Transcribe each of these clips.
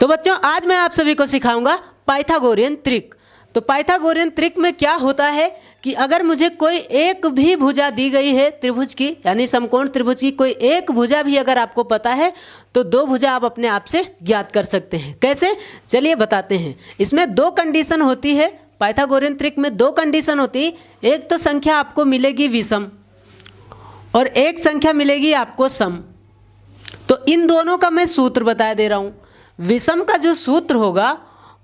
तो बच्चों आज मैं आप सभी को सिखाऊंगा पाइथागोरियन त्रिक। तो पाइथागोरियन त्रिक में क्या होता है कि अगर मुझे कोई एक भी भुजा दी गई है त्रिभुज की, यानी समकोण त्रिभुज की कोई एक भुजा भी अगर आपको पता है तो दो भुजा आप अपने आप से ज्ञात कर सकते हैं। कैसे, चलिए बताते हैं। इसमें दो कंडीशन होती है, पाइथागोरियन त्रिक में दो कंडीशन होती है। एक तो संख्या आपको मिलेगी विषम और एक संख्या मिलेगी आपको सम। तो इन दोनों का मैं सूत्र बता दे रहा हूँ। विषम का जो सूत्र होगा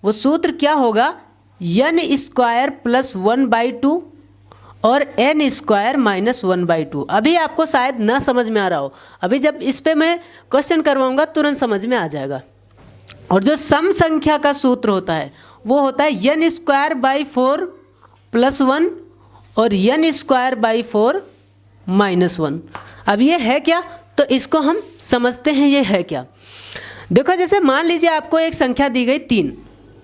वो सूत्र क्या होगा, n स्क्वायर प्लस 1/2 और n स्क्वायर माइनस 1/2। अभी आपको शायद ना समझ में आ रहा हो, अभी जब इस पे मैं क्वेश्चन करवाऊंगा तुरंत समझ में आ जाएगा। और जो सम संख्या का सूत्र होता है वो होता है n स्क्वायर बाई 4 प्लस 1 और n स्क्वायर बाई 4 माइनस 1। अब ये है क्या, तो इसको हम समझते हैं ये है क्या। देखो जैसे मान लीजिए आपको एक संख्या दी गई 3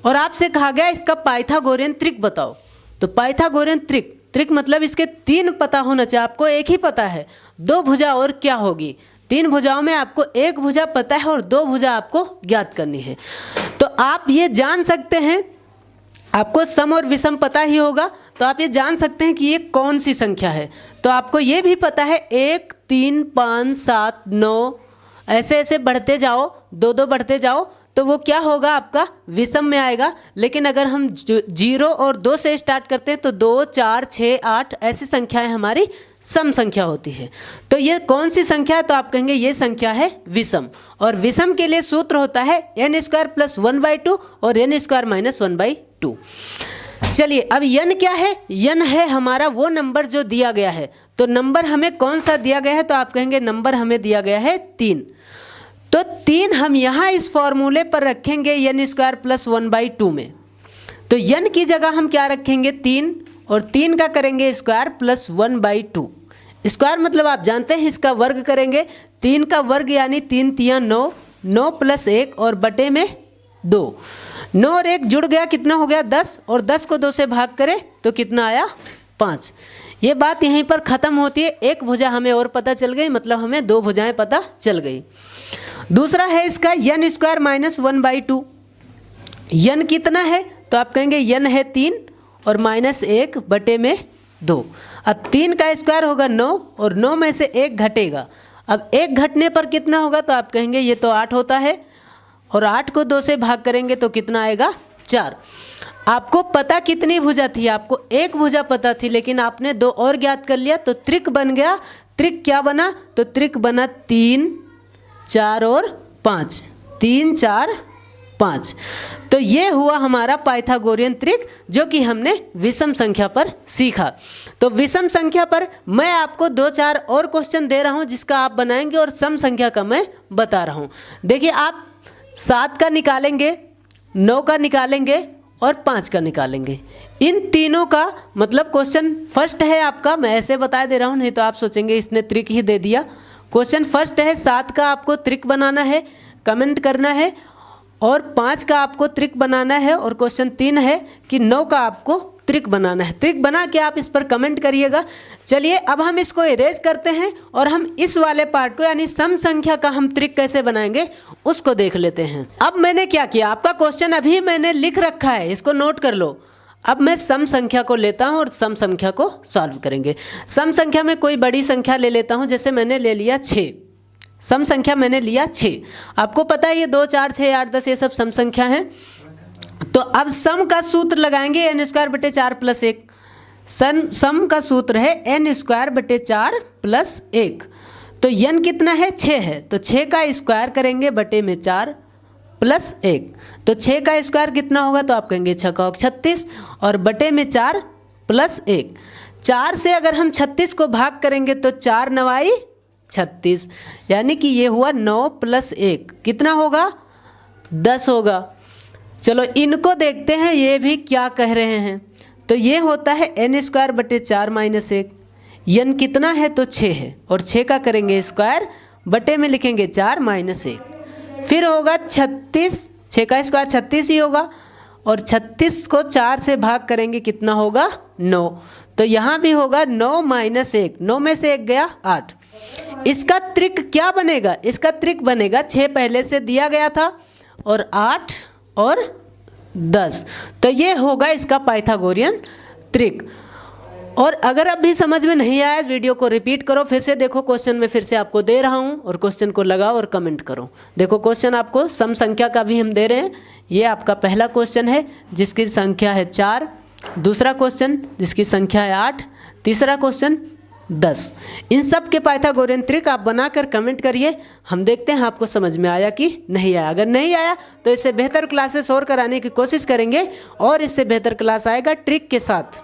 और आपसे कहा गया इसका पाइथागोरियन त्रिक बताओ। तो पाइथागोरियन त्रिक मतलब इसके 3 पता होना चाहिए। आपको एक ही पता है, दो भुजा और क्या होगी। 3 भुजाओं में आपको एक भुजा पता है और दो भुजा आपको ज्ञात करनी है। तो आप ये जान सकते हैं, आपको सम और विषम पता ही होगा, तो आप ये जान सकते हैं कि ये कौन सी संख्या है। तो आपको ये भी पता है 1 3 5 7 9 ऐसे ऐसे बढ़ते जाओ, दो बढ़ते जाओ तो वो क्या होगा, आपका विषम में आएगा। लेकिन अगर हम 0 और 2 से स्टार्ट करते हैं तो 2 4 6 8 ऐसी संख्याएं हमारी सम संख्या होती है। तो ये कौन सी संख्या है, तो आप कहेंगे ये संख्या है विषम। और विषम के लिए सूत्र होता है n स्क्वायर प्लस 1/2 और n स्क्वायर माइनस 1/2। चलिए अब n क्या है, n है हमारा वो नंबर जो दिया गया है। तो नंबर हमें कौन सा दिया गया है, तो आप कहेंगे नंबर हमें दिया गया है 3। तो 3 हम यहाँ इस फॉर्मूले पर रखेंगे n स्क्वायर प्लस 1/2 में। तो n की जगह हम क्या रखेंगे 3 और 3 का करेंगे स्क्वायर प्लस 1/2। स्क्वायर मतलब आप जानते हैं इसका वर्ग करेंगे, 3 का वर्ग यानी 3 तिया 9, 9 प्लस 1 और बटे में 2, 9 और 1 जुड़ गया कितना हो गया 10, और 10 को 2 से भाग करें तो कितना आया 5। ये बात यहीं पर ख़त्म होती है। एक भुजा हमें और पता चल गई, मतलब हमें दो भुजाएं पता चल गई। दूसरा है इसका n स्क्वायर माइनस 1/2। n कितना है, तो आप कहेंगे n है 3 और माइनस 1 बटे में 2। अब 3 का स्क्वायर होगा 9 और 9 में से 1 घटेगा। अब 1 घटने पर कितना होगा, तो आप कहेंगे ये तो 8 होता है और 8 को 2 से भाग करेंगे तो कितना आएगा 4। आपको पता कितनी भुजा थी, आपको एक भुजा पता थी लेकिन आपने 2 और ज्ञात कर लिया तो त्रिक बन गया। त्रिक क्या बना, तो त्रिक बना 3 4 और 5, 3 4 5। तो ये हुआ हमारा पाइथागोरियन त्रिक जो कि हमने विषम संख्या पर सीखा। तो विषम संख्या पर मैं आपको 2-4 और क्वेश्चन दे रहा हूँ जिसका आप बनाएंगे और सम संख्या का मैं बता रहा हूँ। देखिए आप 7 का निकालेंगे, 9 का निकालेंगे और 5 का निकालेंगे। इन तीनों का मतलब क्वेश्चन फर्स्ट है आपका, मैं ऐसे बता दे रहा हूँ, नहीं तो आप सोचेंगे इसने त्रिक ही दे दिया। क्वेश्चन फर्स्ट है 7 का आपको त्रिक बनाना है, कमेंट करना है, और 5 का आपको त्रिक बनाना है, और क्वेश्चन 3 है कि 9 का आपको त्रिक बनाना है। त्रिक बना के आप इस पर कमेंट करिएगा। चलिए अब हम इसको इरेज करते हैं और हम इस वाले पार्ट को यानी सम संख्या का हम त्रिक कैसे बनाएंगे उसको देख लेते हैं। अब मैंने क्या किया, आपका क्वेश्चन अभी मैंने लिख रखा है, इसको नोट कर लो। अब मैं सम संख्या को लेता हूं और सम संख्या को सॉल्व करेंगे। सम संख्या में कोई बड़ी संख्या ले लेता हूं, जैसे मैंने ले लिया 6। सम संख्या मैंने लिया 6। आपको पता है ये 2 4 6 8 10 ये सब सम संख्या हैं। तो अब सम का सूत्र लगाएंगे n स्क्वायर बटे 4 प्लस 1। सम का सूत्र है n स्क्वायर बटे 4 प्लस 1। तो n कितना है 6 है, तो 6 का स्क्वायर करेंगे बटे में 4 प्लस 1। तो 6 का स्क्वायर कितना होगा, तो आप कहेंगे 6 का 36 और बटे में 4 प्लस 1। 4 से अगर हम 36 को भाग करेंगे तो 4 9 36, यानी कि ये हुआ 9 प्लस 1 कितना होगा 10 होगा। चलो इनको देखते हैं ये भी क्या कह रहे हैं। तो ये होता है n स्क्वायर बटे 4 माइनस 1। n कितना है, तो 6 है और 6 का करेंगे स्क्वायर बटे में लिखेंगे 4 माइनस 1। फिर होगा 36, 6 का स्क्वायर 36 ही होगा और 36 को 4 से भाग करेंगे कितना होगा 9। तो यहाँ भी होगा 9 माइनस 1, 9 में से 1 गया 8। इसका त्रिक क्या बनेगा, इसका त्रिक बनेगा 6 पहले से दिया गया था और 8 और 10। तो ये होगा इसका पाइथागोरियन ट्रिक। और अगर अब भी समझ में नहीं आया, वीडियो को रिपीट करो, फिर से देखो, क्वेश्चन में फिर से आपको दे रहा हूँ और क्वेश्चन को लगाओ और कमेंट करो। देखो क्वेश्चन आपको सम संख्या का भी हम दे रहे हैं। ये आपका पहला क्वेश्चन है जिसकी संख्या है 4, दूसरा क्वेश्चन जिसकी संख्या है 8, तीसरा क्वेश्चन 10। इन सब के पाइथागोरियन ट्रिक आप बनाकर कमेंट करिए। हम देखते हैं आपको समझ में आया कि नहीं आया। अगर नहीं आया तो इससे बेहतर क्लासेस और कराने की कोशिश करेंगे और इससे बेहतर क्लास आएगा ट्रिक के साथ।